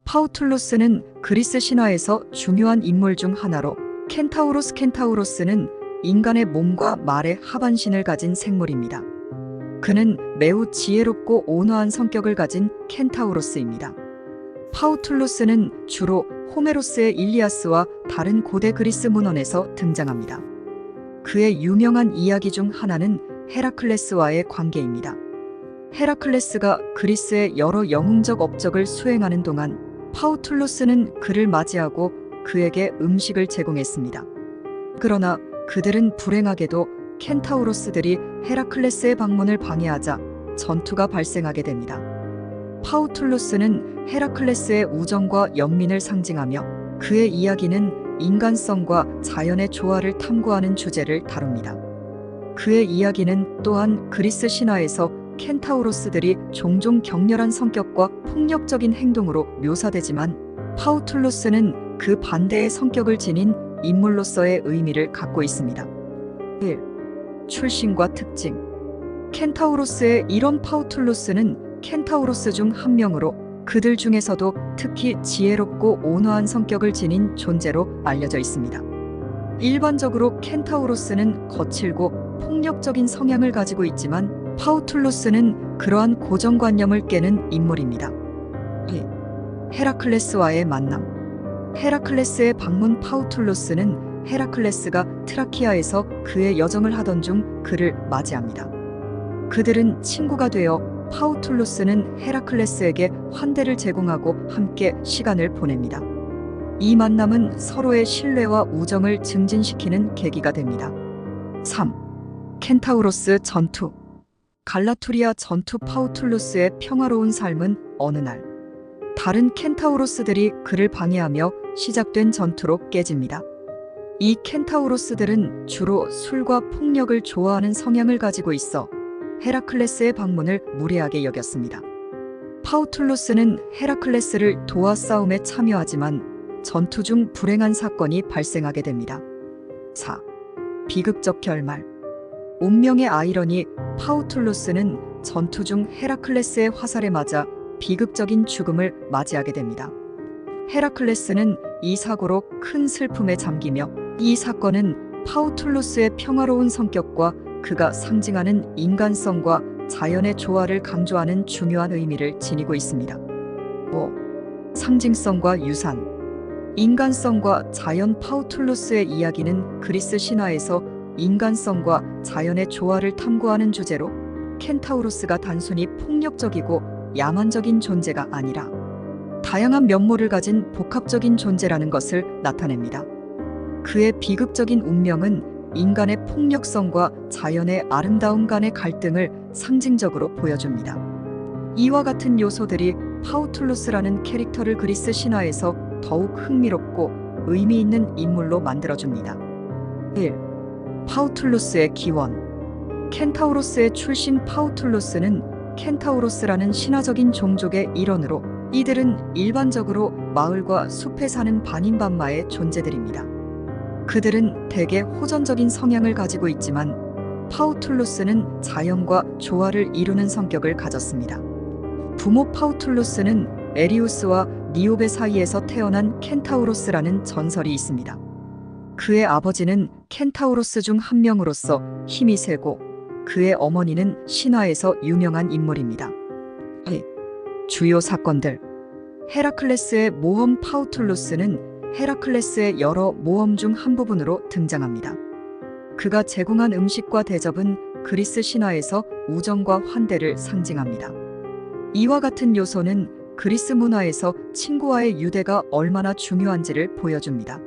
파우툴로스는 그리스 신화에서 중요한 인물 중 하나로 켄타우로스는 인간의 몸과 말의 하반신을 가진 생물입니다. 그는 매우 지혜롭고 온화한 성격을 가진 켄타우로스입니다. 파우툴로스는 주로 호메로스의 일리아스와 다른 고대 그리스 문헌에서 등장합니다. 그의 유명한 이야기 중 하나는 헤라클레스와의 관계입니다. 헤라클레스가 그리스의 여러 영웅적 업적을 수행하는 동안 파우툴로스는 그를 맞이하고 그에게 음식을 제공했습니다. 그러나 그들은 불행하게도 켄타우로스들이 헤라클레스의 방문을 방해하자 전투가 발생하게 됩니다. 파우툴로스는 헤라클레스의 우정과 연민을 상징하며 그의 이야기는 인간성과 자연의 조화를 탐구하는 주제를 다룹니다. 그의 이야기는 또한 그리스 신화에서 켄타우로스들이 종종 격렬한 성격과 폭력적인 행동으로 묘사되지만 파우툴로스는 그 반대의 성격을 지닌 인물로서의 의미를 갖고 있습니다. 1. 출신과 특징. 켄타우로스의 일원 파우툴로스는 켄타우로스 중 한 명으로 그들 중에서도 특히 지혜롭고 온화한 성격을 지닌 존재로 알려져 있습니다. 일반적으로 켄타우로스는 거칠고 폭력적인 성향을 가지고 있지만 파우툴로스는 그러한 고정관념을 깨는 인물입니다. 2. 헤라클레스와의 만남. 헤라클레스의 방문. 파우툴로스는 헤라클레스가 트라키아에서 그의 여정을 하던 중 그를 맞이합니다. 그들은 친구가 되어 파우툴로스는 헤라클레스에게 환대를 제공하고 함께 시간을 보냅니다. 이 만남은 서로의 신뢰와 우정을 증진시키는 계기가 됩니다. 3. 켄타우로스 전투. 갈라투리아 전투. 파우툴로스의 평화로운 삶은 어느 날 다른 켄타우로스들이 그를 방해하며 시작된 전투로 깨집니다. 이 켄타우로스들은 주로 술과 폭력을 좋아하는 성향을 가지고 있어 헤라클레스의 방문을 무례하게 여겼습니다. 파우툴로스는 헤라클레스를 도와 싸움에 참여하지만 전투 중 불행한 사건이 발생하게 됩니다. 4. 비극적 결말. 운명의 아이러니. 파우툴로스는 전투 중 헤라클레스의 화살에 맞아 비극적인 죽음을 맞이하게 됩니다. 헤라클레스는 이 사고로 큰 슬픔에 잠기며 이 사건은 파우툴로스의 평화로운 성격과 그가 상징하는 인간성과 자연의 조화를 강조하는 중요한 의미를 지니고 있습니다. 5. 상징성과 유산. 인간성과 자연. 파우툴로스의 이야기는 그리스 신화에서 인간성과 자연의 조화를 탐구하는 주제로 켄타우로스가 단순히 폭력적이고 야만적인 존재가 아니라 다양한 면모를 가진 복합적인 존재라는 것을 나타냅니다. 그의 비극적인 운명은 인간의 폭력성과 자연의 아름다움 간의 갈등을 상징적으로 보여줍니다. 이와 같은 요소들이 파우툴로스라는 캐릭터를 그리스 신화에서 더욱 흥미롭고 의미 있는 인물로 만들어줍니다. 1. 파우툴로스의 기원. 켄타우로스의 출신. 파우툴로스는 켄타우로스라는 신화적인 종족의 일원으로 이들은 일반적으로 마을과 숲에 사는 반인반마의 존재들입니다. 그들은 대개 호전적인 성향을 가지고 있지만 파우툴로스는 자연과 조화를 이루는 성격을 가졌습니다. 부모. 파우툴로스는 에리우스와 니오베 사이에서 태어난 켄타우로스라는 전설이 있습니다. 그의 아버지는 켄타우로스 중 한 명으로서 힘이 세고 그의 어머니는 신화에서 유명한 인물입니다. 주요 사건들. 헤라클레스의 모험. 파우툴로스는 헤라클레스의 여러 모험 중 한 부분으로 등장합니다. 그가 제공한 음식과 대접은 그리스 신화에서 우정과 환대를 상징합니다. 이와 같은 요소는 그리스 문화에서 친구와의 유대가 얼마나 중요한지를 보여줍니다.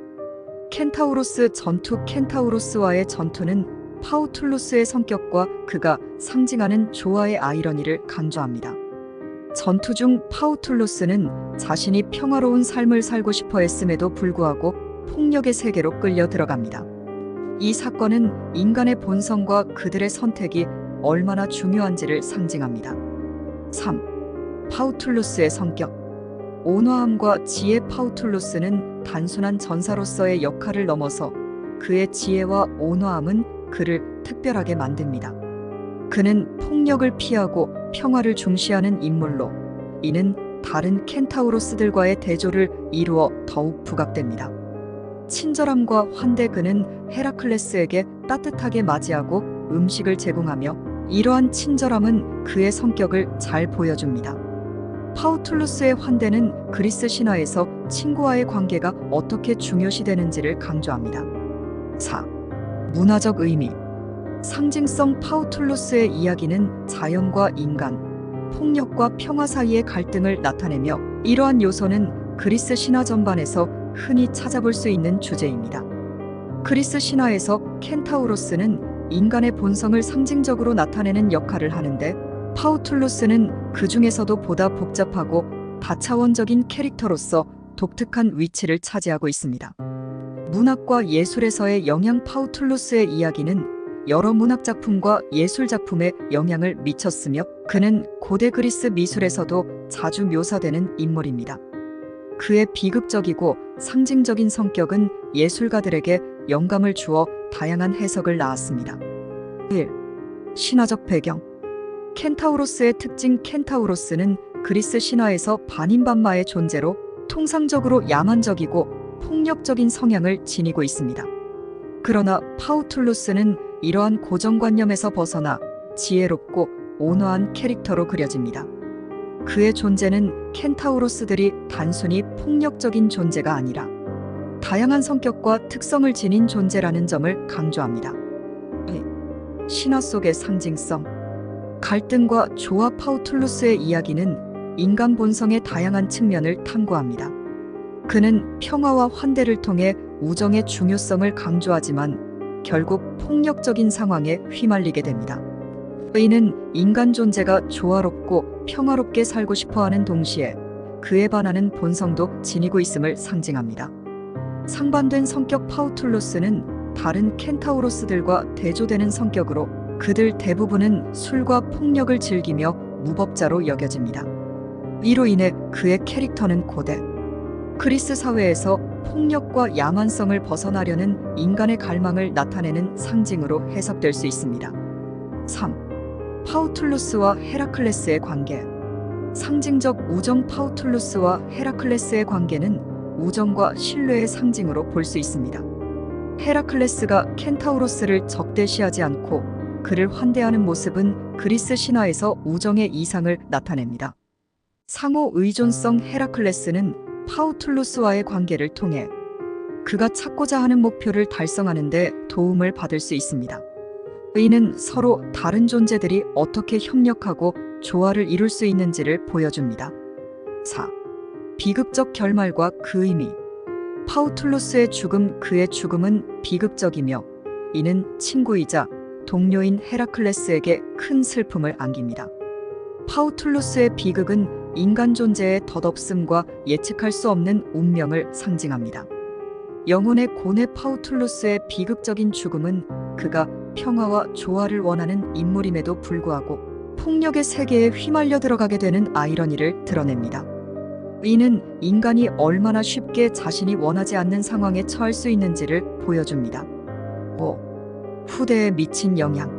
켄타우로스 전투. 켄타우로스와의 전투는 파우툴로스의 성격과 그가 상징하는 조화의 아이러니를 강조합니다. 전투 중 파우툴로스는 자신이 평화로운 삶을 살고 싶어 했음에도 불구하고 폭력의 세계로 끌려 들어갑니다. 이 사건은 인간의 본성과 그들의 선택이 얼마나 중요한지를 상징합니다. 3. 파우툴로스의 성격. 온화함과 지혜. 파우툴로스는 단순한 전사로서의 역할을 넘어서 그의 지혜와 온화함은 그를 특별하게 만듭니다. 그는 폭력을 피하고 평화를 중시하는 인물로 이는 다른 켄타우로스들과의 대조를 이루어 더욱 부각됩니다. 친절함과 환대. 그는 헤라클레스에게 따뜻하게 맞이하고 음식을 제공하며 이러한 친절함은 그의 성격을 잘 보여줍니다. 파우툴루스의 환대는 그리스 신화에서 친구와의 관계가 어떻게 중요시되는지를 강조합니다. 4. 문화적 의미. 상징성. 파우툴루스의 이야기는 자연과 인간, 폭력과 평화 사이의 갈등을 나타내며 이러한 요소는 그리스 신화 전반에서 흔히 찾아볼 수 있는 주제입니다. 그리스 신화에서 켄타우로스는 인간의 본성을 상징적으로 나타내는 역할을 하는데 파우툴루스는 그 중에서도 보다 복잡하고 다차원적인 캐릭터로서 독특한 위치를 차지하고 있습니다. 문학과 예술에서의 영향. 파우툴루스의 이야기는 여러 문학작품과 예술작품에 영향을 미쳤으며 그는 고대 그리스 미술에서도 자주 묘사되는 인물입니다. 그의 비극적이고 상징적인 성격은 예술가들에게 영감을 주어 다양한 해석을 낳았습니다. 1. 신화적 배경. 켄타우로스의 특징. 켄타우로스는 그리스 신화에서 반인반마의 존재로 통상적으로 야만적이고 폭력적인 성향을 지니고 있습니다. 그러나 파우툴루스는 이러한 고정관념에서 벗어나 지혜롭고 온화한 캐릭터로 그려집니다. 그의 존재는 켄타우로스들이 단순히 폭력적인 존재가 아니라 다양한 성격과 특성을 지닌 존재라는 점을 강조합니다. 신화 속의 상징성. 갈등과 조화. 파우툴루스의 이야기는 인간 본성의 다양한 측면을 탐구합니다. 그는 평화와 환대를 통해 우정의 중요성을 강조하지만 결국 폭력적인 상황에 휘말리게 됩니다. 이는 인간 존재가 조화롭고 평화롭게 살고 싶어하는 동시에 그에 반하는 본성도 지니고 있음을 상징합니다. 상반된 성격. 파우툴루스는 다른 켄타우로스들과 대조되는 성격으로 그들 대부분은 술과 폭력을 즐기며 무법자로 여겨집니다. 이로 인해 그의 캐릭터는 고대 그리스 사회에서 폭력과 야만성을 벗어나려는 인간의 갈망을 나타내는 상징으로 해석될 수 있습니다. 3. 파우툴루스와 헤라클레스의 관계. 상징적 우정. 파우툴루스와 헤라클레스의 관계는 우정과 신뢰의 상징으로 볼 수 있습니다. 헤라클레스가 켄타우로스를 적대시하지 않고 그를 환대하는 모습은 그리스 신화에서 우정의 이상을 나타냅니다. 상호 의존성. 헤라클레스는 파우툴루스와의 관계를 통해 그가 찾고자 하는 목표를 달성하는 데 도움을 받을 수 있습니다. 이는 서로 다른 존재들이 어떻게 협력하고 조화를 이룰 수 있는지를 보여줍니다. 4. 비극적 결말과 그 의미. 파우툴루스의 죽음. 그의 죽음은 비극적이며 이는 친구이자 동료인 헤라클레스에게 큰 슬픔을 안깁니다. 파우툴루스의 비극은 인간 존재의 덧없음과 예측할 수 없는 운명을 상징합니다. 영혼의 고뇌. 파우툴루스의 비극적인 죽음은 그가 평화와 조화를 원하는 인물임에도 불구하고 폭력의 세계에 휘말려 들어가게 되는 아이러니를 드러냅니다. 이는 인간이 얼마나 쉽게 자신이 원하지 않는 상황에 처할 수 있는지를 보여줍니다. 5. 후대에 미친 영향.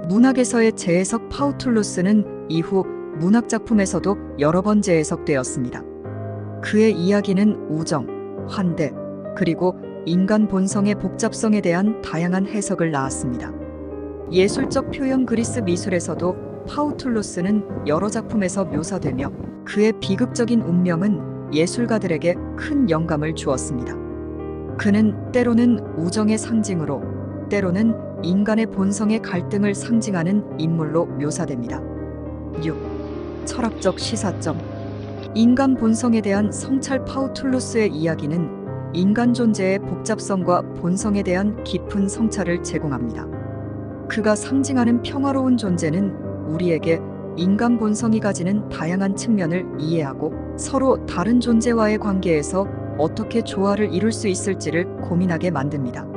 문학에서의 재해석. 파우툴루스는 이후 문학작품에서도 여러 번 재해석되었습니다. 그의 이야기는 우정, 환대, 그리고 인간 본성의 복잡성에 대한 다양한 해석을 낳았습니다. 예술적 표현. 그리스 미술에서도 파우툴루스는 여러 작품에서 묘사되며 그의 비극적인 운명은 예술가들에게 큰 영감을 주었습니다. 그는 때로는 우정의 상징으로, 때로는 인간의 본성의 갈등을 상징하는 인물로 묘사됩니다. 6. 철학적 시사점. 인간 본성에 대한 성찰. 파우툴루스의 이야기는 인간 존재의 복잡성과 본성에 대한 깊은 성찰을 제공합니다. 그가 상징하는 평화로운 존재는 우리에게 인간 본성이 가지는 다양한 측면을 이해하고 서로 다른 존재와의 관계에서 어떻게 조화를 이룰 수 있을지를 고민하게 만듭니다.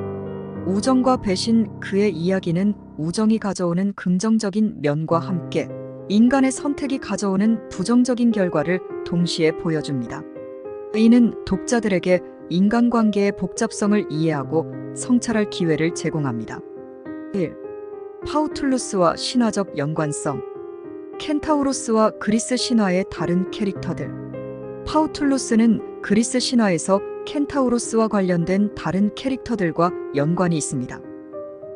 우정과 배신. 그의 이야기는 우정이 가져오는 긍정적인 면과 함께 인간의 선택이 가져오는 부정적인 결과를 동시에 보여줍니다. 이는 독자들에게 인간관계의 복잡성을 이해하고 성찰할 기회를 제공합니다. 1. 파우툴루스와 신화적 연관성. 켄타우로스와 그리스 신화의 다른 캐릭터들. 파우툴로스는 그리스 신화에서 켄타우로스와 관련된 다른 캐릭터들과 연관이 있습니다.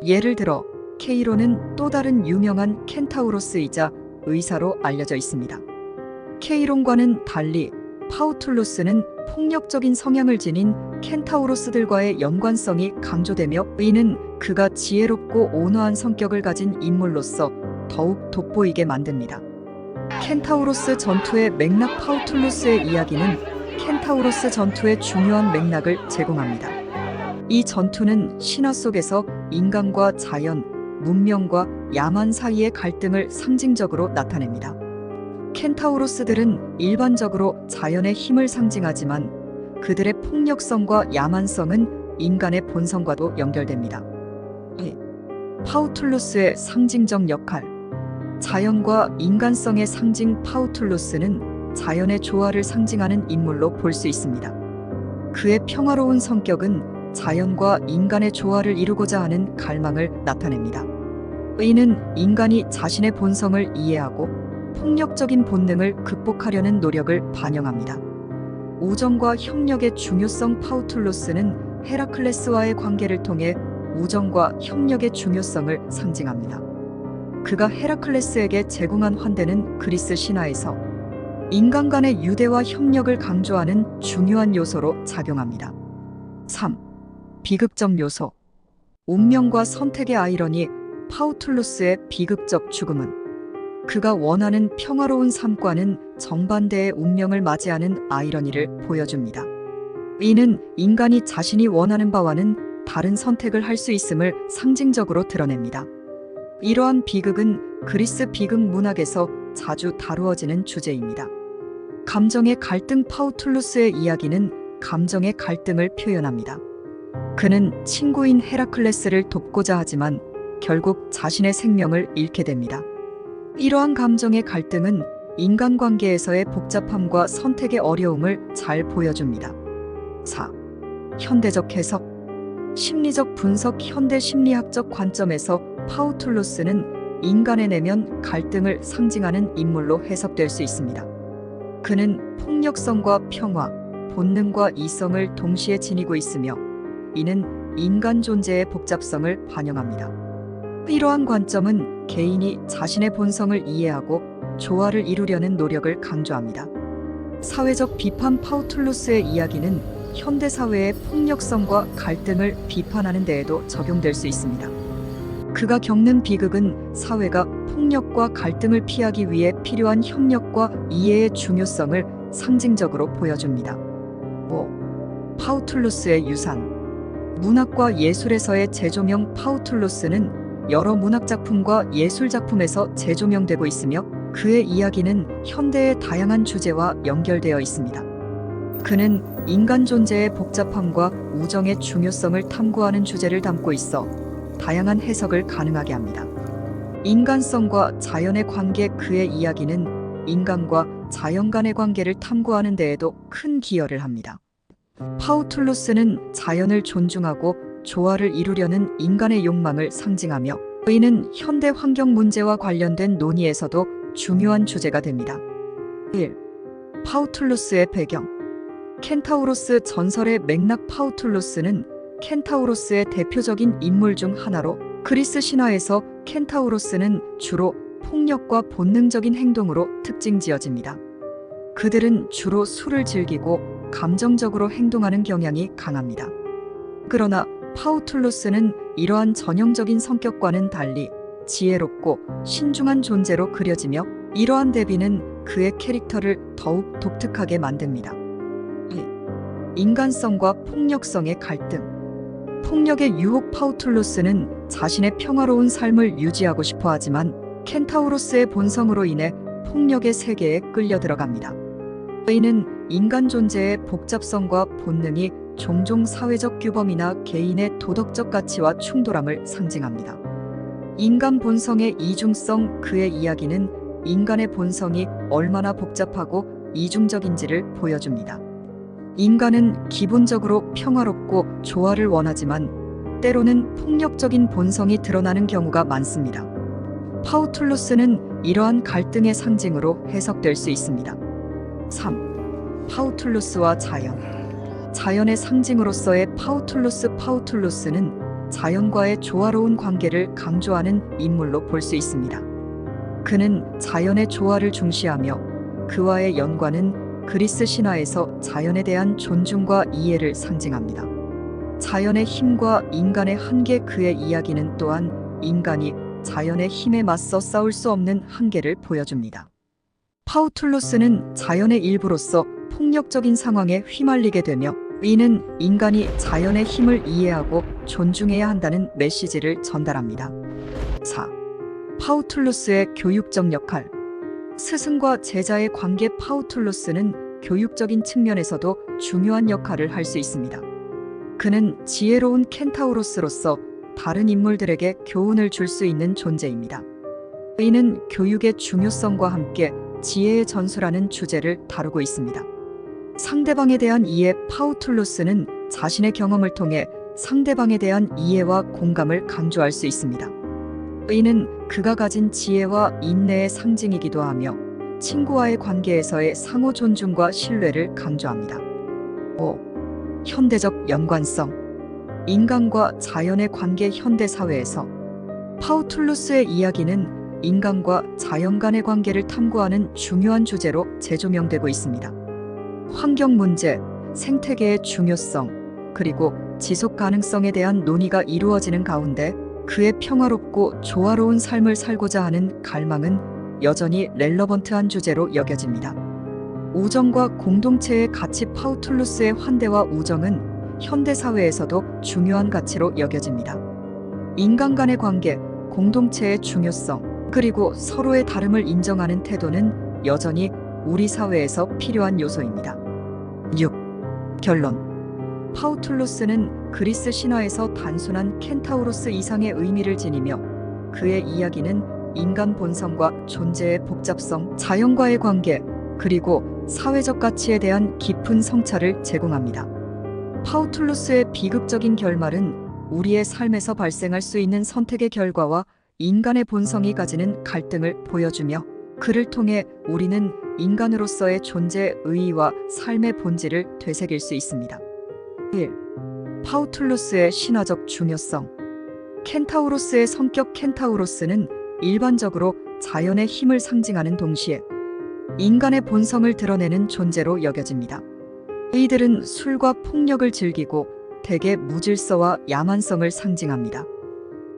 예를 들어 케이로는 또 다른 유명한 켄타우로스이자 의사로 알려져 있습니다. 케이론과는 달리 파우툴로스는 폭력적인 성향을 지닌 켄타우로스들과의 연관성이 강조되며 이는 그가 지혜롭고 온화한 성격을 가진 인물로서 더욱 돋보이게 만듭니다. 켄타우로스 전투의 맥락. 파우툴로스의 이야기는 켄타우로스 전투의 중요한 맥락을 제공합니다. 이 전투는 신화 속에서 인간과 자연, 문명과 야만 사이의 갈등을 상징적으로 나타냅니다. 켄타우로스들은 일반적으로 자연의 힘을 상징하지만 그들의 폭력성과 야만성은 인간의 본성과도 연결됩니다. 파우툴로스의 상징적 역할. 자연과 인간성의 상징. 파우툴로스는 자연의 조화를 상징하는 인물로 볼 수 있습니다. 그의 평화로운 성격은 자연과 인간의 조화를 이루고자 하는 갈망을 나타냅니다. 이는 인간이 자신의 본성을 이해하고 폭력적인 본능을 극복하려는 노력을 반영합니다. 우정과 협력의 중요성. 파우툴로스는 헤라클레스와의 관계를 통해 우정과 협력의 중요성을 상징합니다. 그가 헤라클레스에게 제공한 환대는 그리스 신화에서 인간 간의 유대와 협력을 강조하는 중요한 요소로 작용합니다. 3. 비극적 요소. 운명과 선택의 아이러니. 파우툴로스의 비극적 죽음은 그가 원하는 평화로운 삶과는 정반대의 운명을 맞이하는 아이러니를 보여줍니다. 이는 인간이 자신이 원하는 바와는 다른 선택을 할 수 있음을 상징적으로 드러냅니다. 이러한 비극은 그리스 비극 문학에서 자주 다루어지는 주제입니다. 감정의 갈등. 파우툴로스의 이야기는 감정의 갈등을 표현합니다. 그는 친구인 헤라클레스를 돕고자 하지만 결국 자신의 생명을 잃게 됩니다. 이러한 감정의 갈등은 인간관계에서의 복잡함과 선택의 어려움을 잘 보여줍니다. 4. 현대적 해석. 심리적 분석. 현대 심리학적 관점에서 파우툴로스는 인간의 내면 갈등을 상징하는 인물로 해석될 수 있습니다. 그는 폭력성과 평화, 본능과 이성을 동시에 지니고 있으며 이는 인간 존재의 복잡성을 반영합니다. 이러한 관점은 개인이 자신의 본성을 이해하고 조화를 이루려는 노력을 강조합니다. 사회적 비판. 파우툴로스의 이야기는 현대 사회의 폭력성과 갈등을 비판하는 데에도 적용될 수 있습니다. 그가 겪는 비극은 사회가 폭력과 갈등을 피하기 위해 필요한 협력과 이해의 중요성을 상징적으로 보여줍니다. 5. 파우툴로스의 유산. 문학과 예술에서의 재조명. 파우툴로스는 여러 문학작품과 예술작품에서 재조명되고 있으며 그의 이야기는 현대의 다양한 주제와 연결되어 있습니다. 그는 인간 존재의 복잡함과 우정의 중요성을 탐구하는 주제를 담고 있어 다양한 해석을 가능하게 합니다. 인간성과 자연의 관계. 그의 이야기는 인간과 자연 간의 관계를 탐구하는 데에도 큰 기여를 합니다. 파우툴로스는 자연을 존중하고 조화를 이루려는 인간의 욕망을 상징하며 이는 현대 환경 문제와 관련된 논의에서도 중요한 주제가 됩니다. 1. 파우툴로스의 배경. 켄타우로스 전설의 맥락. 파우툴로스는 켄타우로스의 대표적인 인물 중 하나로 그리스 신화에서 켄타우로스는 주로 폭력과 본능적인 행동으로 특징지어집니다. 그들은 주로 술을 즐기고 감정적으로 행동하는 경향이 강합니다. 그러나 파우툴로스는 이러한 전형적인 성격과는 달리 지혜롭고 신중한 존재로 그려지며 이러한 대비는 그의 캐릭터를 더욱 독특하게 만듭니다. 2. 인간성과 폭력성의 갈등. 폭력의 유혹. 파우툴로스는 자신의 평화로운 삶을 유지하고 싶어 하지만 켄타우로스의 본성으로 인해 폭력의 세계에 끌려 들어갑니다. 이는 인간 존재의 복잡성과 본능이 종종 사회적 규범이나 개인의 도덕적 가치와 충돌함을 상징합니다. 인간 본성의 이중성. 그의 이야기는 인간의 본성이 얼마나 복잡하고 이중적인지를 보여줍니다. 인간은 기본적으로 평화롭고 조화를 원하지만 때로는 폭력적인 본성이 드러나는 경우가 많습니다. 파우툴로스는 이러한 갈등의 상징으로 해석될 수 있습니다. 3. 파우툴로스와 자연. 자연의 상징으로서의 파우툴로스는 자연과의 조화로운 관계를 강조하는 인물로 볼 수 있습니다. 그는 자연의 조화를 중시하며 그와의 연관은 그리스 신화에서 자연에 대한 존중과 이해를 상징합니다. 자연의 힘과 인간의 한계. 그의 이야기는 또한 인간이 자연의 힘에 맞서 싸울 수 없는 한계를 보여줍니다. 파우툴로스는 자연의 일부로서 폭력적인 상황에 휘말리게 되며 이는 인간이 자연의 힘을 이해하고 존중해야 한다는 메시지를 전달합니다. 4. 파우툴로스의 교육적 역할. 스승과 제자의 관계. 파우툴로스는 교육적인 측면에서도 중요한 역할을 할 수 있습니다. 그는 지혜로운 켄타우로스로서 다른 인물들에게 교훈을 줄 수 있는 존재입니다. 이는 교육의 중요성과 함께 지혜의 전수라는 주제를 다루고 있습니다. 상대방에 대한 이해. 파우툴로스는 자신의 경험을 통해 상대방에 대한 이해와 공감을 강조할 수 있습니다. 이는 그가 가진 지혜와 인내의 상징이기도 하며 친구와의 관계에서의 상호 존중과 신뢰를 강조합니다. 5. 현대적 연관성. 인간과 자연의 관계. 현대 사회에서 파우툴로스의 이야기는 인간과 자연 간의 관계를 탐구하는 중요한 주제로 재조명되고 있습니다. 환경 문제, 생태계의 중요성, 그리고 지속 가능성에 대한 논의가 이루어지는 가운데 그의 평화롭고 조화로운 삶을 살고자 하는 갈망은 여전히 렐러번트한 주제로 여겨집니다. 우정과 공동체의 가치. 파우툴로스의 환대와 우정은 현대 사회에서도 중요한 가치로 여겨집니다. 인간 간의 관계, 공동체의 중요성, 그리고 서로의 다름을 인정하는 태도는 여전히 우리 사회에서 필요한 요소입니다. 6. 결론. 파우툴로스는 그리스 신화에서 단순한 켄타우로스 이상의 의미를 지니며 그의 이야기는 인간 본성과 존재의 복잡성, 자연과의 관계, 그리고 사회적 가치에 대한 깊은 성찰을 제공합니다. 파우툴로스의 비극적인 결말은 우리의 삶에서 발생할 수 있는 선택의 결과와 인간의 본성이 가지는 갈등을 보여주며 그를 통해 우리는 인간으로서의 존재의 의의와 삶의 본질을 되새길 수 있습니다. 1. 파우툴로스의 신화적 중요성. 켄타우로스의 성격. 켄타우로스는 일반적으로 자연의 힘을 상징하는 동시에 인간의 본성을 드러내는 존재로 여겨집니다. 이들은 술과 폭력을 즐기고 대개 무질서와 야만성을 상징합니다.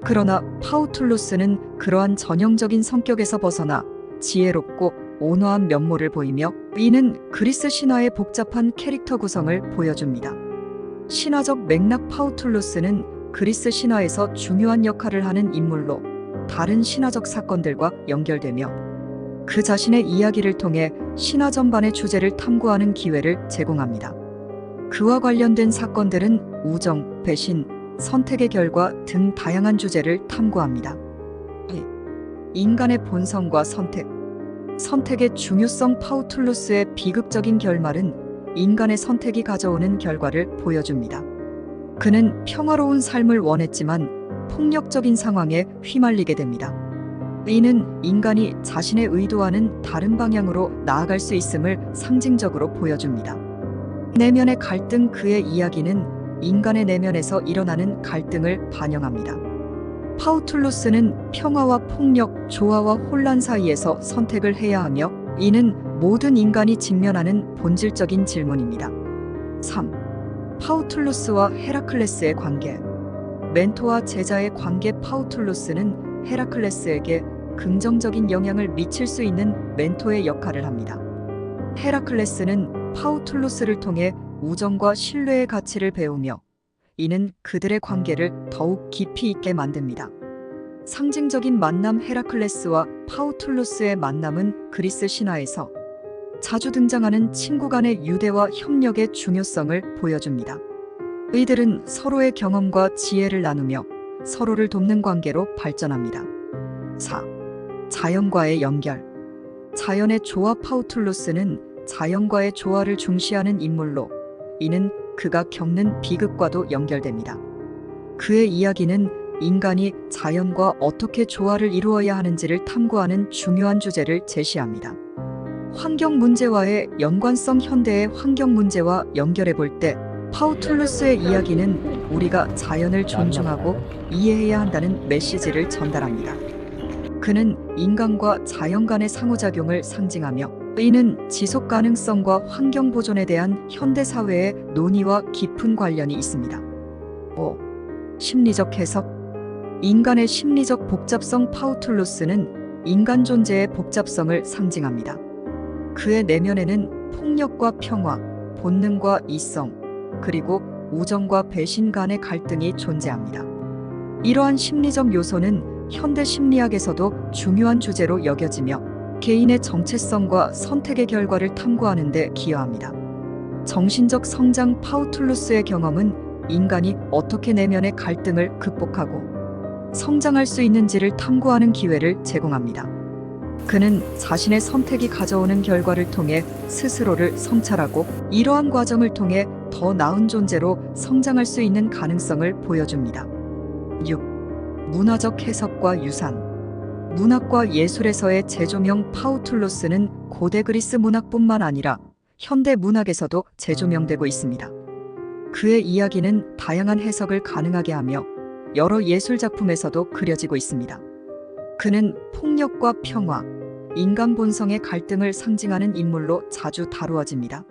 그러나 파우툴로스는 그러한 전형적인 성격에서 벗어나 지혜롭고 온화한 면모를 보이며 이는 그리스 신화의 복잡한 캐릭터 구성을 보여줍니다. 신화적 맥락. 파우툴로스는 그리스 신화에서 중요한 역할을 하는 인물로 다른 신화적 사건들과 연결되며 그 자신의 이야기를 통해 신화 전반의 주제를 탐구하는 기회를 제공합니다. 그와 관련된 사건들은 우정, 배신, 선택의 결과 등 다양한 주제를 탐구합니다. 인간의 본성과 선택. 선택의 중요성. 파우툴로스의 비극적인 결말은 인간의 선택이 가져오는 결과를 보여줍니다. 그는 평화로운 삶을 원했지만 폭력적인 상황에 휘말리게 됩니다. 이는 인간이 자신의 의도와는 다른 방향으로 나아갈 수 있음을 상징적으로 보여줍니다. 내면의 갈등. 그의 이야기는 인간의 내면에서 일어나는 갈등을 반영합니다. 파우툴로스는 평화와 폭력, 조화와 혼란 사이에서 선택을 해야 하며 이는 모든 인간이 직면하는 본질적인 질문입니다. 3. 파우툴로스와 헤라클레스의 관계. 멘토와 제자의 관계. 파우툴로스는 헤라클레스에게 긍정적인 영향을 미칠 수 있는 멘토의 역할을 합니다. 헤라클레스는 파우툴로스를 통해 우정과 신뢰의 가치를 배우며 이는 그들의 관계를 더욱 깊이 있게 만듭니다. 상징적인 만남. 헤라클레스와 파우툴로스의 만남은 그리스 신화에서 자주 등장하는 친구 간의 유대와 협력의 중요성을 보여줍니다. 이들은 서로의 경험과 지혜를 나누며 서로를 돕는 관계로 발전합니다. 4. 자연과의 연결. 자연의 조화. 파우툴로스는 자연과의 조화를 중시하는 인물로 이는 그가 겪는 비극과도 연결됩니다. 그의 이야기는 인간이 자연과 어떻게 조화를 이루어야 하는지를 탐구하는 중요한 주제를 제시합니다. 환경 문제와의 연관성, 현대의 환경 문제와 연결해 볼 때 파우툴루스의 이야기는 우리가 자연을 존중하고 이해해야 한다는 메시지를 전달합니다. 그는 인간과 자연 간의 상호작용을 상징하며 이는 지속 가능성과 환경 보존에 대한 현대 사회의 논의와 깊은 관련이 있습니다. 5. 심리적 해석. 인간의 심리적 복잡성. 파우툴루스는 인간 존재의 복잡성을 상징합니다. 그의 내면에는 폭력과 평화, 본능과 이성, 그리고 우정과 배신 간의 갈등이 존재합니다. 이러한 심리적 요소는 현대 심리학에서도 중요한 주제로 여겨지며 개인의 정체성과 선택의 결과를 탐구하는 데 기여합니다. 정신적 성장. 파우툴루스의 경험은 인간이 어떻게 내면의 갈등을 극복하고 성장할 수 있는지를 탐구하는 기회를 제공합니다. 그는 자신의 선택이 가져오는 결과를 통해 스스로를 성찰하고 이러한 과정을 통해 더 나은 존재로 성장할 수 있는 가능성을 보여줍니다. 6. 문화적 해석과 유산. 문학과 예술에서의 재조명. 파우툴루스는 고대 그리스 문학뿐만 아니라 현대 문학에서도 재조명되고 있습니다. 그의 이야기는 다양한 해석을 가능하게 하며 여러 예술 작품에서도 그려지고 있습니다. 그는 폭력과 평화, 인간 본성의 갈등을 상징하는 인물로 자주 다루어집니다.